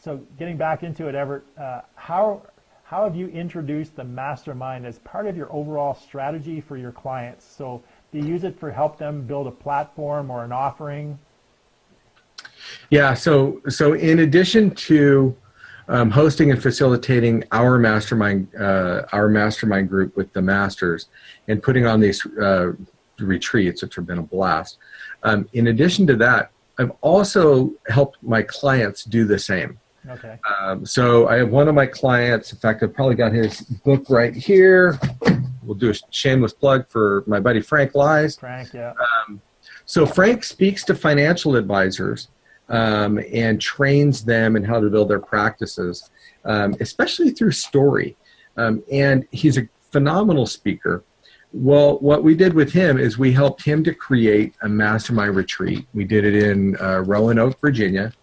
So getting back into it, Everett, how have you introduced the Mastermind as part of your overall strategy for your clients? So do you use it for help them build a platform or an offering? Yeah, so in addition to hosting and facilitating our mastermind group with the masters and putting on these retreats, which have been a blast. In addition to that, I've also helped my clients do the same. Okay. So I have one of my clients, in fact, I've probably got his book right here. We'll do a shameless plug for my buddy Frank Lies. Frank, yeah. So Frank speaks to financial advisors and trains them in how to build their practices, especially through story. And he's a phenomenal speaker. Well, what we did with him is we helped him to create a mastermind retreat. We did it in Roanoke, Virginia,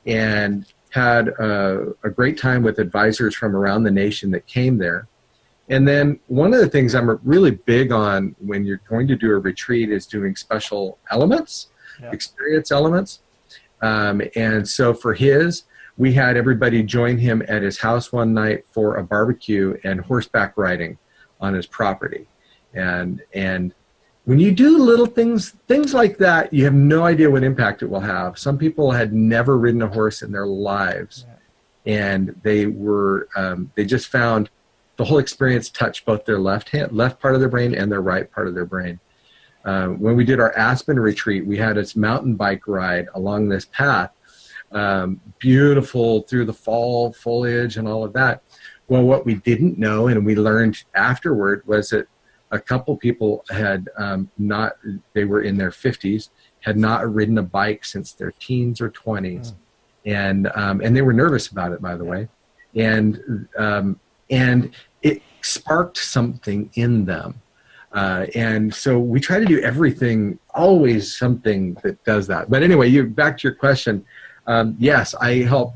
and had a great time with advisors from around the nation that came there. And then one of the things I'm really big on when you're going to do a retreat is doing special elements, experience elements. And so for his, we had everybody join him at his house one night for a barbecue and horseback riding on his property. And when you do little things like that, you have no idea what impact it will have. Some people had never ridden a horse in their lives, and they just found the whole experience touched both their left part of their brain and their right part of their brain. When we did our Aspen retreat, we had this mountain bike ride along this path, beautiful through the fall foliage and all of that. Well, what we didn't know, and we learned afterward, was that a couple people had they were in their 50s, had not ridden a bike since their teens or 20s. And they were nervous about it, by the way. And it sparked something in them. And so we try to do everything, always something that does that. But anyway, back to your question. Yes, I help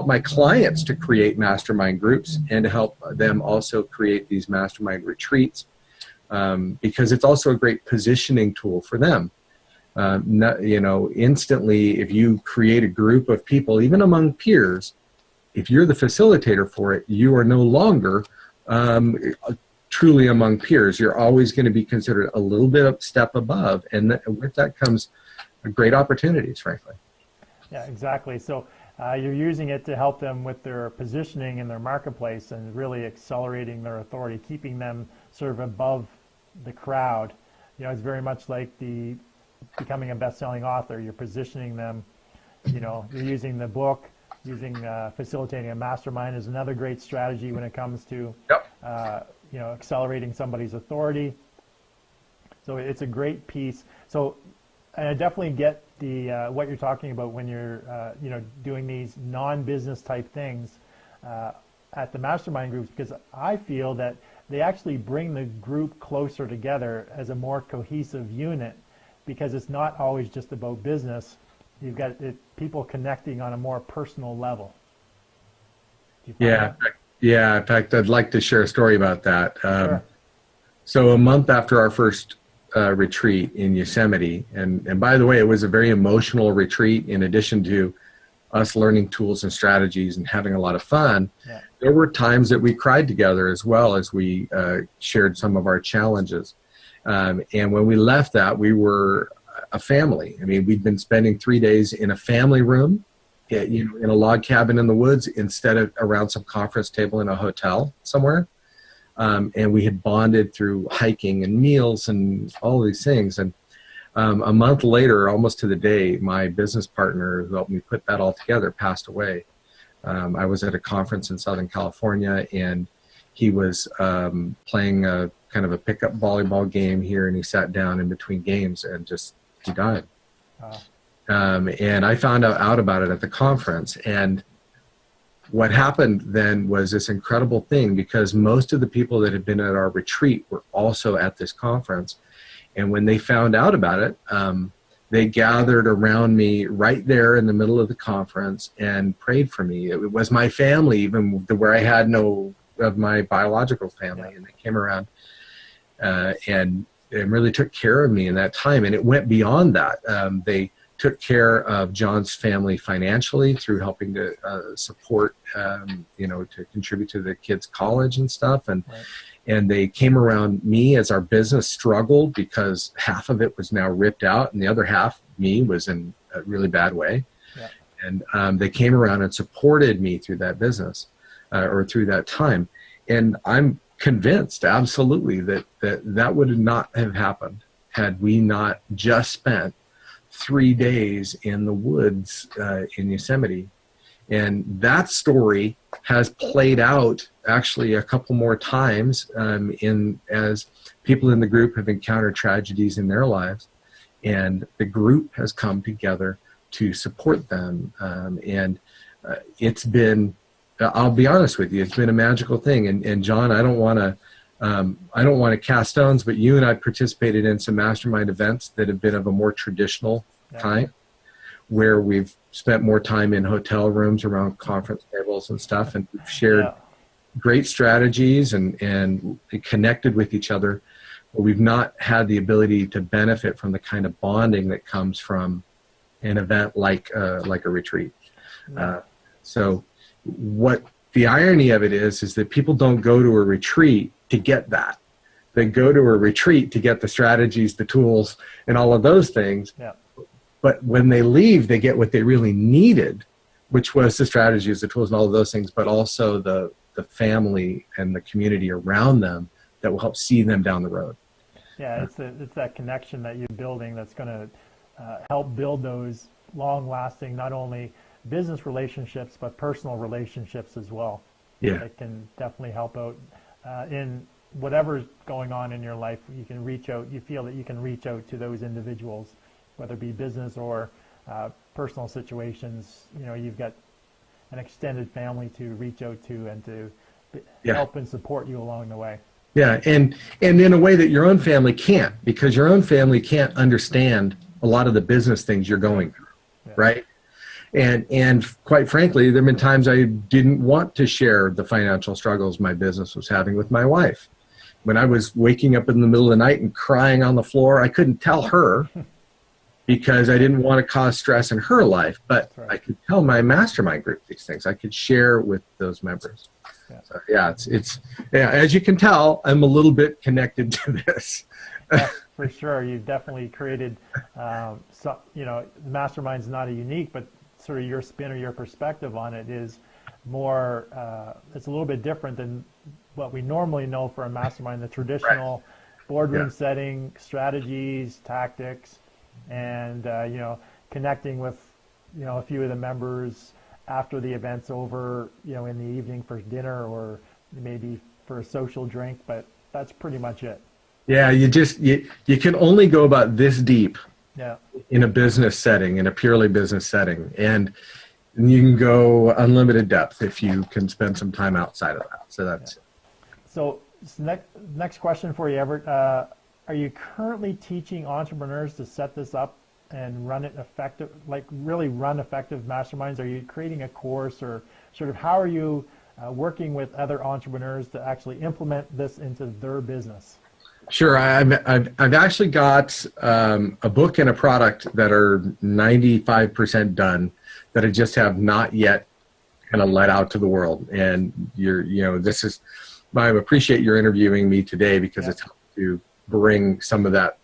my clients to create mastermind groups and to help them also create these mastermind retreats. Because it's also a great positioning tool for them. Instantly, if you create a group of people, even among peers, if you're the facilitator for it, you are no longer truly among peers. You're always going to be considered a little bit of step above, and with that comes great opportunities, frankly. Yeah, exactly. So you're using it to help them with their positioning in their marketplace and really accelerating their authority, keeping them sort of above the crowd. It's very much like becoming a best-selling author. You're positioning them, you're using the book, facilitating a mastermind is another great strategy when it comes to, accelerating somebody's authority. So it's a great piece. So, and I definitely get what you're talking about when you're, doing these non-business type things at the mastermind groups, because I feel that they actually bring the group closer together as a more cohesive unit, because it's not always just about business. You've got people connecting on a more personal level. Yeah. In fact, I'd like to share a story about that. Sure. So a month after our first retreat in Yosemite, and by the way, it was a very emotional retreat. In addition to us learning tools and strategies and having a lot of fun, there were times that we cried together as well as we shared some of our challenges. And when we left that, we were a family. I mean, we'd been spending 3 days in a family room, in a log cabin in the woods, instead of around some conference table in a hotel somewhere. And we had bonded through hiking and meals and all these things. And a month later, almost to the day, my business partner who helped me put that all together passed away. I was at a conference in Southern California, and he was playing a kind of a pickup volleyball game here, and he sat down in between games and he died. And I found out about it at the conference. And what happened then was this incredible thing, because most of the people that had been at our retreat were also at this conference. And when they found out about it, they gathered around me right there in the middle of the conference and prayed for me. It was my family, even where I had no of my biological family, and they came around and really took care of me in that time. And it went beyond that. They took care of John's family financially through helping to support, to contribute to the kids' college and stuff. And they came around me as our business struggled because half of it was now ripped out and the other half, me, was in a really bad way. Yeah. And they came around and supported me through that business or through that time. And I'm convinced absolutely that would not have happened had we not just spent 3 days in the woods in Yosemite. And that story has played out actually a couple more times as people in the group have encountered tragedies in their lives, and the group has come together to support them. It's been, I'll be honest with you, it's been a magical thing. And John, I don't want to cast stones, but you and I participated in some mastermind events that have been of a more traditional kind, where we've spent more time in hotel rooms around conference tables and stuff, and we've shared great strategies and connected with each other, but we've not had the ability to benefit from the kind of bonding that comes from an event like a retreat. So what the irony of it is that people don't go to a retreat to get that. They go to a retreat to get the strategies, the tools, and all of those things. Yeah. But when they leave, they get what they really needed, which was the strategies, the tools, and all of those things, but also the family and the community around them that will help see them down the road. Yeah, it's that connection that you're building that's going to help build those long-lasting, not only business relationships, but personal relationships as well. Yeah. That can definitely help out in whatever's going on in your life. You can reach out, you feel that you can reach out to those individuals, whether it be business or personal situations. You've got an extended family to reach out to and to help and support you along the way. Yeah, and in a way that your own family can't, because your own family can't understand a lot of the business things you're going through, right? And quite frankly, there have been times I didn't want to share the financial struggles my business was having with my wife. When I was waking up in the middle of the night and crying on the floor, I couldn't tell her because I didn't want to cause stress in her life, but I could tell my mastermind group these things. I could share with those members. Yeah. So it's as you can tell, I'm a little bit connected to this. For sure. You've definitely created, Mastermind's not a unique, but sort of your spin or your perspective on it is more, it's a little bit different than what we normally know for a mastermind, the traditional boardroom setting, strategies, tactics, and, connecting with, a few of the members after the event's over, in the evening for dinner or maybe for a social drink, but that's pretty much it. Yeah, you can only go about this deep in a business setting, in a purely business setting. And you can go unlimited depth if you can spend some time outside of that. So that's it. So next question for you, Everett. Are you currently teaching entrepreneurs to set this up and run it effective, like really run effective masterminds? Are you creating a course, or sort of how are you working with other entrepreneurs to actually implement this into their business? Sure. I've actually got a book and a product that are 95% done that I just have not yet kind of let out to the world. And I appreciate your interviewing me today because it's helped to bring some of that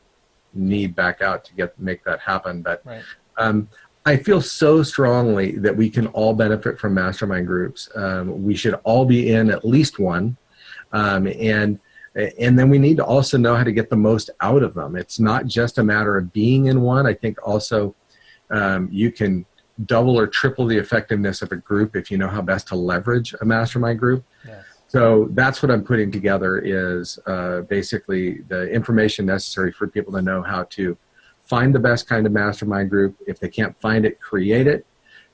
need back out to make that happen. But I feel so strongly that we can all benefit from mastermind groups. We should all be in at least one. And then we need to also know how to get the most out of them. It's not just a matter of being in one. I think also you can double or triple the effectiveness of a group if you know how best to leverage a mastermind group. Yes. So that's what I'm putting together is basically the information necessary for people to know how to find the best kind of mastermind group. If they can't find it, create it,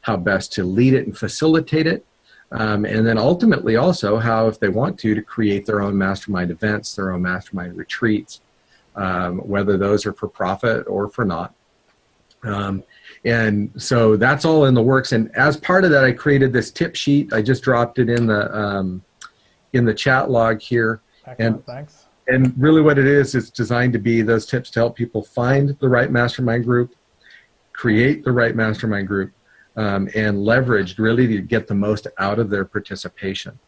how best to lead it and facilitate it. And then ultimately also how, if they want to create their own mastermind events, their own mastermind retreats, whether those are for profit or for not. And so that's all in the works. And as part of that, I created this tip sheet. I just dropped it in the chat log here. Excellent, thanks. And really what it is, it's designed to be those tips to help people find the right mastermind group, create the right mastermind group, and leveraged really to get the most out of their participation.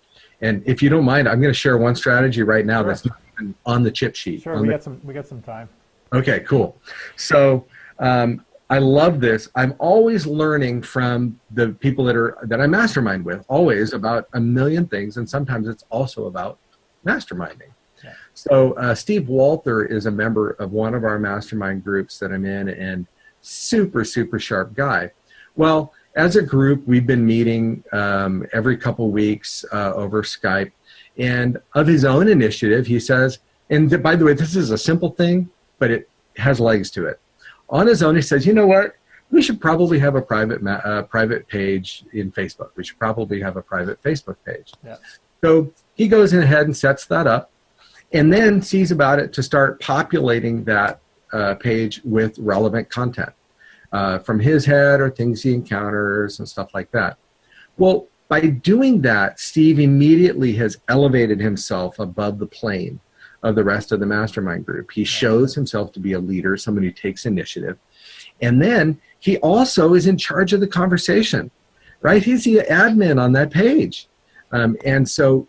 And if you don't mind, I'm going to share one strategy right now that's not even on the chip sheet. Sure, we got some time. Okay, cool. So I love this. I'm always learning from the people that I mastermind with, always about a million things, and sometimes it's also about masterminding. Yeah. So Steve Walther is a member of one of our mastermind groups that I'm in, and super, super sharp guy. Well, as a group, we've been meeting every couple weeks over Skype, and of his own initiative, he says, and by the way, this is a simple thing, but it has legs to it. On his own, he says, you know what? We should probably have a private page in Facebook. We should probably have a private Facebook page. Yeah. So he goes ahead and sets that up, and then sees about it to start populating that page with relevant content from his head or things he encounters and stuff like that. Well, by doing that, Steve immediately has elevated himself above the plane of the rest of the mastermind group. He shows himself to be a leader, somebody who takes initiative. And then he also is in charge of the conversation, right? He's the admin on that page. And so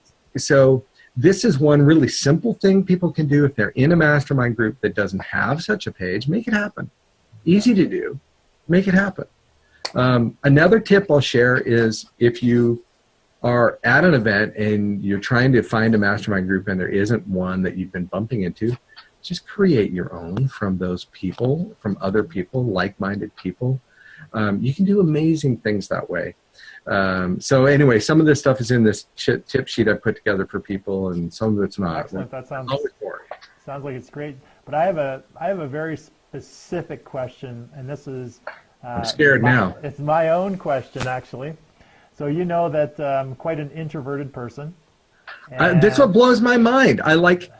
this is one really simple thing people can do if they're in a mastermind group that doesn't have such a page. Make it happen. Easy to do. Make it happen. Another tip I'll share is if you are at an event and you're trying to find a mastermind group and there isn't one that you've been bumping into, just create your own from those people, from other people, like-minded people. You can do amazing things that way. So anyway, some of this stuff is in this tip sheet I put together for people, and some of it's not. Excellent. That sounds like it's great. But I have a very specific question, and this is I'm scared now. It's my own question, actually. So you know that I'm quite an introverted person. That's what blows my mind. I like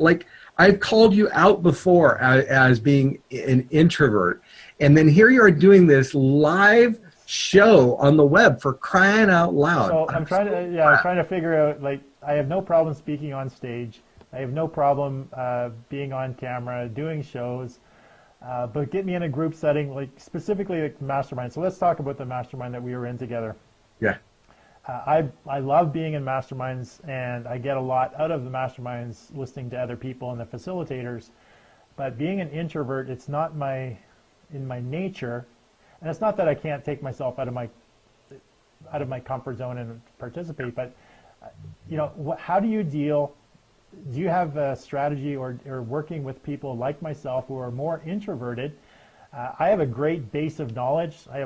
I've called you out before as being an introvert, and then here you are doing this live show on the web, for crying out loud. So I'm trying to figure out, like, I have no problem speaking on stage. I have no problem being on camera, doing shows, but get me in a group setting, like specifically like mastermind. So let's talk about the mastermind that we were in together. Yeah. I love being in masterminds, and I get a lot out of the masterminds listening to other people and the facilitators. But being an introvert, it's not in my nature, and it's not that I can't take myself out of my comfort zone and participate. But how do you deal? Do you have a strategy or working with people like myself who are more introverted? I have a great base of knowledge. I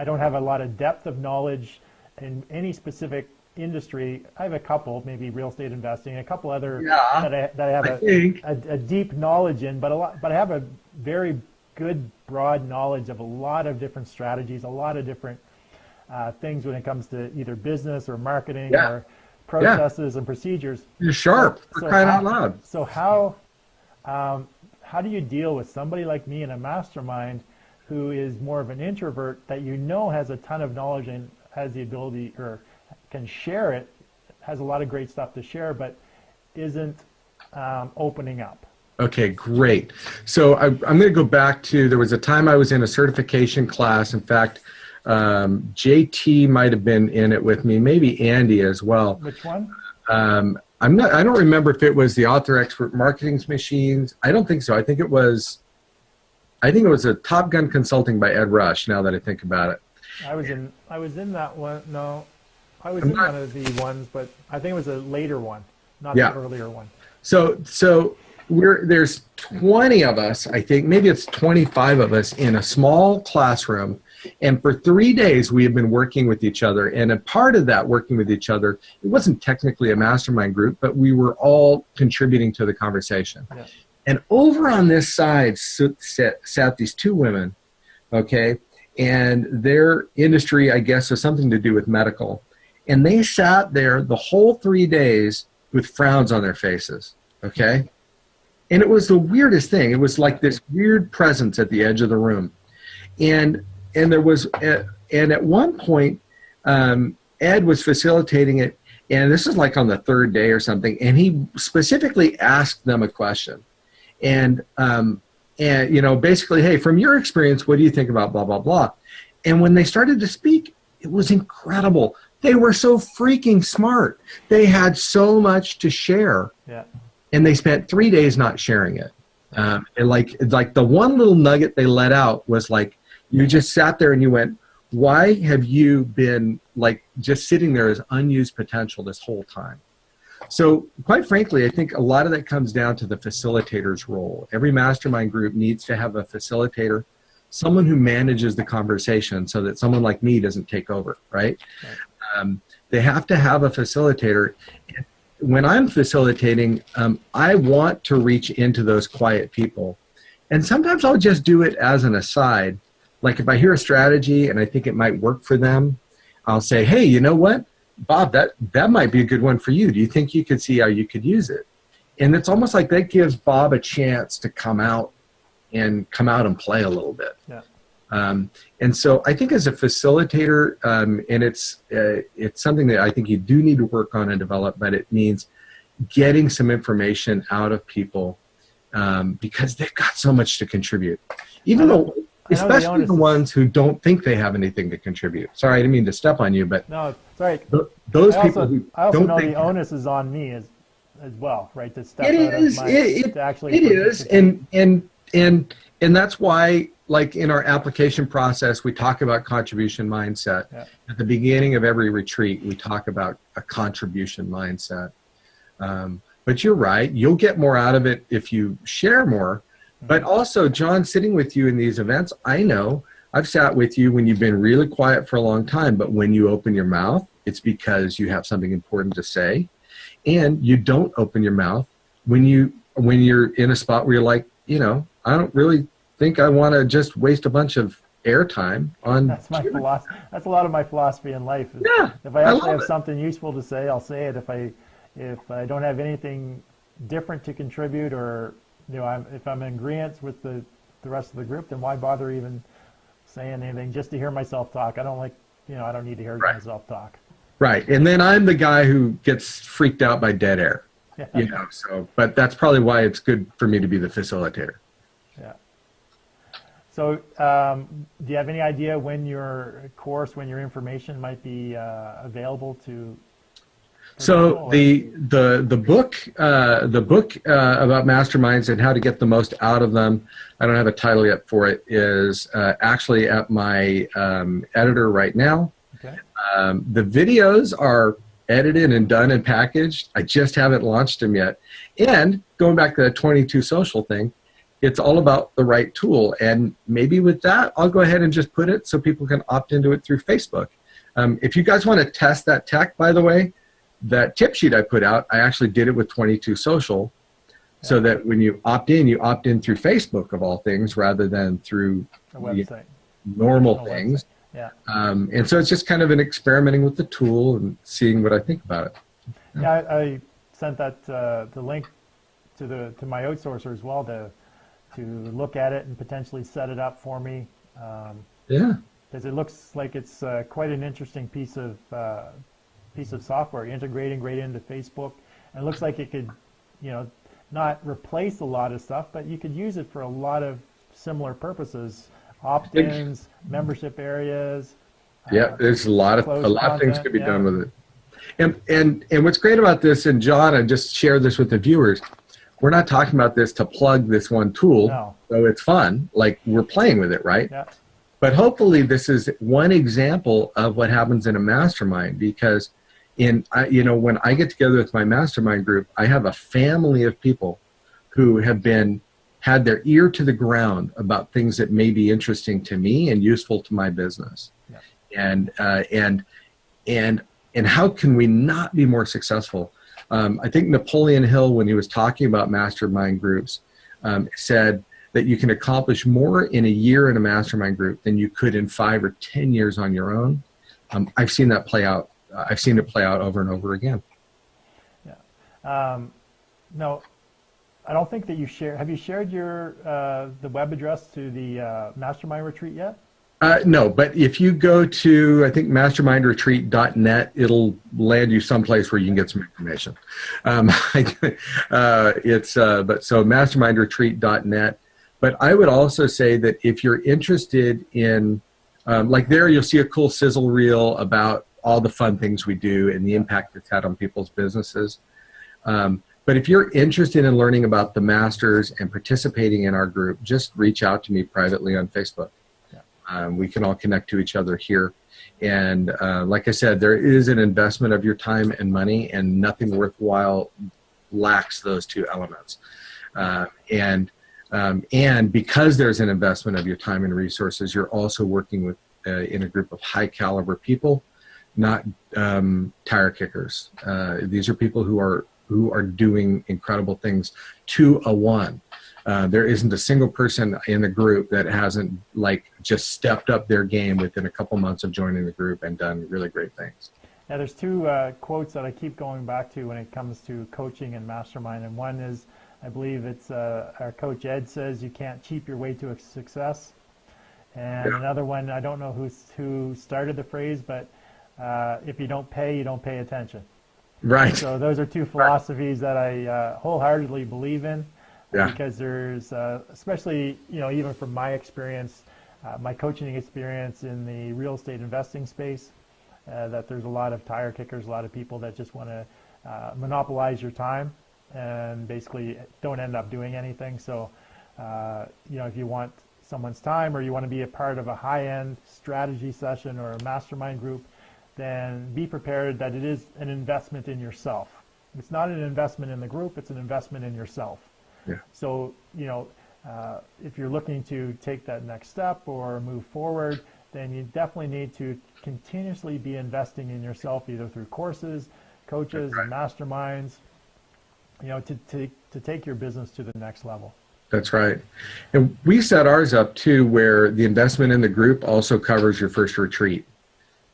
don't have a lot of depth of knowledge in any specific industry. I have a couple, maybe real estate investing, a couple other that I have a deep knowledge in, but I have a very good broad knowledge of a lot of different strategies, a lot of different things when it comes to either business or marketing or processes and procedures. You're sharp. So crying out loud. So how do you deal with somebody like me in a mastermind who is more of an introvert that has a ton of knowledge and has the ability or can share it, has a lot of great stuff to share, but isn't opening up? Okay, great. So I'm going to go back to, there was a time I was in a certification class. In fact, JT might have been in it with me, maybe Andy as well. Which one? I don't remember if it was the Author Expert Marketing Machines. I don't think so. I think it was a Top Gun Consulting by Ed Rush, now that I think about it. I was in that one. No, I was in one of the ones, but I think it was a later one, not the earlier one. So there's 20 of us, I think, maybe it's 25 of us in a small classroom. And for 3 days, we have been working with each other. And a part of that working with each other, it wasn't technically a mastermind group, but we were all contributing to the conversation. Yeah. And over on this side sat these two women, okay? And their industry, I guess, has something to do with medical. And they sat there the whole 3 days with frowns on their faces, okay? And it was the weirdest thing. It was like this weird presence at the edge of the room. And there was, and at one point, Ed was facilitating it, and this is like on the third day or something, and he specifically asked them a question. And and, you know, basically, hey, from your experience, what do you think about blah, blah, blah? And when they started to speak, it was incredible. They were so freaking smart. They had so much to share. Yeah. And they spent 3 days not sharing it. And like the one little nugget they let out was like, you just sat there and you went, why have you been like just sitting there as unused potential this whole time? So quite frankly, I think a lot of that comes down to the facilitator's role. Every mastermind group needs to have a facilitator, someone who manages the conversation so that someone like me doesn't take over, right? They have to have a facilitator. When I'm facilitating, I want to reach into those quiet people. And sometimes I'll just do it as an aside. Like if I hear a strategy and I think it might work for them, I'll say, hey, you know what, Bob, that might be a good one for you. Do you think you could see how you could use it? And it's almost like that gives Bob a chance to come out and play a little bit. Yeah. And so I think as a facilitator, and it's something that I think you do need to work on and develop, but it means getting some information out of people because they've got so much to contribute. Even though, especially the ones who don't think they have anything to contribute. Sorry, I didn't mean to step on you, but no, sorry. Those people who I also don't know think the onus is on me as well, right? To step it out is. of my, It to actually is, and that's why, like in our application process, we talk about contribution mindset. Yeah. At the beginning of every retreat, we talk about a contribution mindset. But you're right. You'll get more out of it if you share more. But also, John, sitting with you in these events, I know I've sat with you when you've been really quiet for a long time, but when you open your mouth, it's because you have something important to say. And you don't open your mouth when you're in a spot where you're like, you know, I don't really think I want to just waste a bunch of airtime on. That's my philosophy. That's a lot of my philosophy in life. Yeah, if I actually have something useful to say, I'll say it. If I don't have anything different to contribute, or you know, if I'm in agreement with the rest of the group, then why bother even saying anything just to hear myself talk? I don't like, you know, I don't need to hear myself talk. Right, and then I'm the guy who gets freaked out by dead air. You know, so, but that's probably why it's good for me to be the facilitator. Yeah. So, do you have any idea when your course, when your information might be available to? So the book about masterminds and how to get the most out of them, I don't have a title yet for it, is actually at my editor right now. Okay. The videos are edited and done and packaged. I just haven't launched them yet. And going back to the 22 social thing, it's all about the right tool. And maybe with that, I'll go ahead and just put it so people can opt into it through Facebook. If you guys want to test that tech, by the way, that tip sheet I put out, I actually did it with 22 social, so that when you opt in through Facebook of all things, rather than through a website. Normal things. Website. Yeah. And so it's just kind of an experimenting with the tool and seeing what I think about it. Yeah, I sent that the link to my outsourcer as well to look at it and potentially set it up for me. Yeah. Because it looks like it's quite an interesting piece of software, integrating right into Facebook. And it looks like it could, you know, not replace a lot of stuff, but you could use it for a lot of similar purposes. Opt-ins, membership areas. Yeah, there's a lot of things could be done with it. And what's great about this, and John, I just share this with the viewers, we're not talking about this to plug this one tool, so it's fun, like we're playing with it, right? Yeah. But hopefully this is one example of what happens in a mastermind, because you know, when I get together with my mastermind group, I have a family of people who have had their ear to the ground about things that may be interesting to me and useful to my business. Yeah. And how can we not be more successful? I think Napoleon Hill, when he was talking about mastermind groups, said that you can accomplish more in a year in a mastermind group than you could in 5 or 10 years on your own. I've seen that play out. I've seen it play out over and over again. Yeah. No, I don't think that you share. Have you shared your the web address to the mastermind retreat yet? No, but if you go to, I think, mastermindretreat.net, it'll land you someplace where you can get some information. But so mastermindretreat.net, But I would also say that if you're interested in, like there, you'll see a cool sizzle reel about all the fun things we do and the impact it's had on people's businesses. But if you're interested in learning about the Masters and participating in our group, just reach out to me privately on Facebook. We can all connect to each other here. And like I said, there is an investment of your time and money, and nothing worthwhile lacks those two elements. And because there's an investment of your time and resources, you're also working with in a group of high caliber people, not tire kickers. These are people who are doing incredible things to a one. There isn't a single person in the group that hasn't like just stepped up their game within a couple months of joining the group and done really great things. Yeah, there's two quotes that I keep going back to when it comes to coaching and mastermind, and one is, I believe it's our coach Ed says, you can't cheap your way to a success. And another one, I don't know who started the phrase, but if you don't pay attention. Right. So those are two philosophies that I wholeheartedly believe in. Because there's, especially, even from my experience, my coaching experience in the real estate investing space, that there's a lot of tire kickers, a lot of people that just want to monopolize your time and basically don't end up doing anything. So, if you want someone's time or you want to be a part of a high-end strategy session or a mastermind group, then be prepared that it is an investment in yourself. It's not an investment in the group, it's an investment in yourself. Yeah. So, if you're looking to take that next step or move forward, then you definitely need to continuously be investing in yourself, either through courses, coaches, and masterminds, to take your business to the next level. That's right. And we set ours up too, where the investment in the group also covers your first retreat.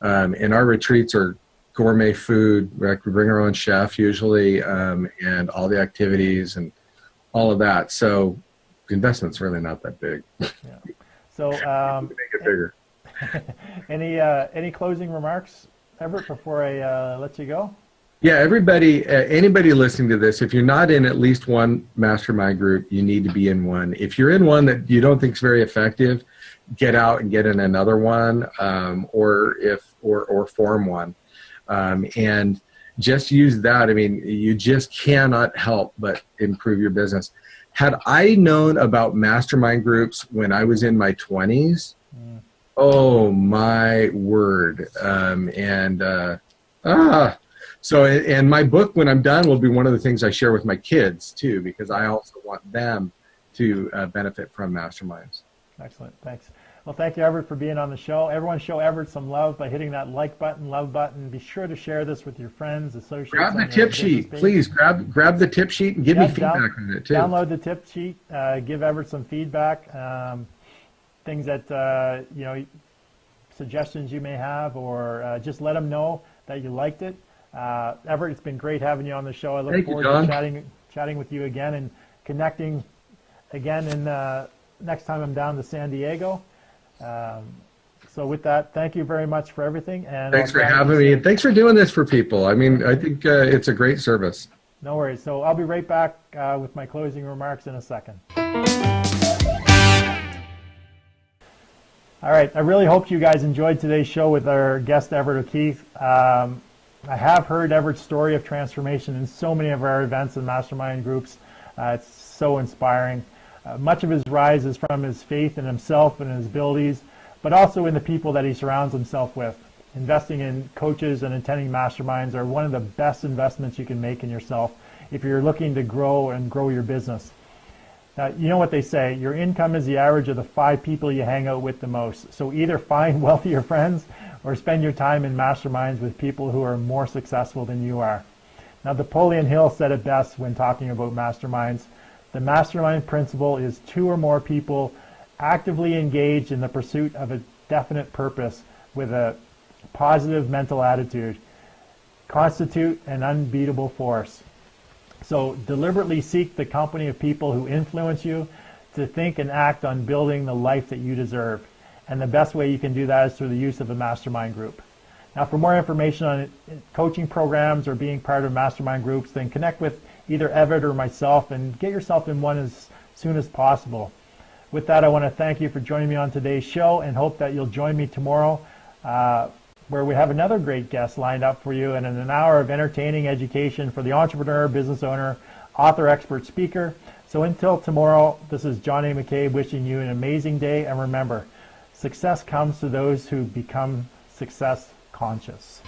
And our retreats are gourmet food. We bring our own chef usually, and all the activities and all of that. So the investment's really not that big. Yeah. So make it bigger. Any closing remarks, Everett, before I let you go? Yeah, everybody, anybody listening to this, if you're not in at least one mastermind group, you need to be in one. If you're in one that you don't think is very effective, get out and get in another one, or form one, and just use that. I mean, you just cannot help but improve your business. Had I known about mastermind groups when I was in my 20s, oh my word. So, and my book, when I'm done, will be one of the things I share with my kids too, because I also want them to benefit from masterminds. Excellent. Thanks. Well, thank you, Everett, for being on the show. Everyone show Everett some love by hitting that like button, love button. Be sure to share this with your friends, associates. Grab the tip sheet, please. Grab the tip sheet and give me feedback on it too. Download the tip sheet. Give Everett some feedback. Things that suggestions you may have, or just let him know that you liked it. Everett, it's been great having you on the show. I look forward to chatting with you again and connecting again next time I'm down to San Diego. So with that, thank you very much for everything. And thanks for having me, and thanks for doing this for people. I mean, I think it's a great service. No worries. So I'll be right back with my closing remarks in a second. All right. I really hope you guys enjoyed today's show with our guest, Everett O'Keefe. I have heard Everett's story of transformation in so many of our events and mastermind groups. It's so inspiring. Much of his rise is from his faith in himself and his abilities, but also in the people that he surrounds himself with. Investing in coaches and attending masterminds are one of the best investments you can make in yourself if you're looking to grow your business. Now, you know what they say, your income is the average of the 5 people you hang out with the most. So either find wealthier friends or spend your time in masterminds with people who are more successful than you are. Now, Napoleon Hill said it best when talking about masterminds. The mastermind principle is 2 or more people actively engaged in the pursuit of a definite purpose with a positive mental attitude constitute an unbeatable force. So deliberately seek the company of people who influence you to think and act on building the life that you deserve. And the best way you can do that is through the use of a mastermind group. Now, for more information on coaching programs or being part of mastermind groups, then connect with either Everett or myself and get yourself in one as soon as possible. with that, I want to thank you for joining me on today's show and hope that you'll join me tomorrow where we have another great guest lined up for you and in an hour of entertaining education for the entrepreneur, business owner, author, expert, speaker. So until tomorrow, this is John A. McCabe wishing you an amazing day. And remember, success comes to those who become success conscious.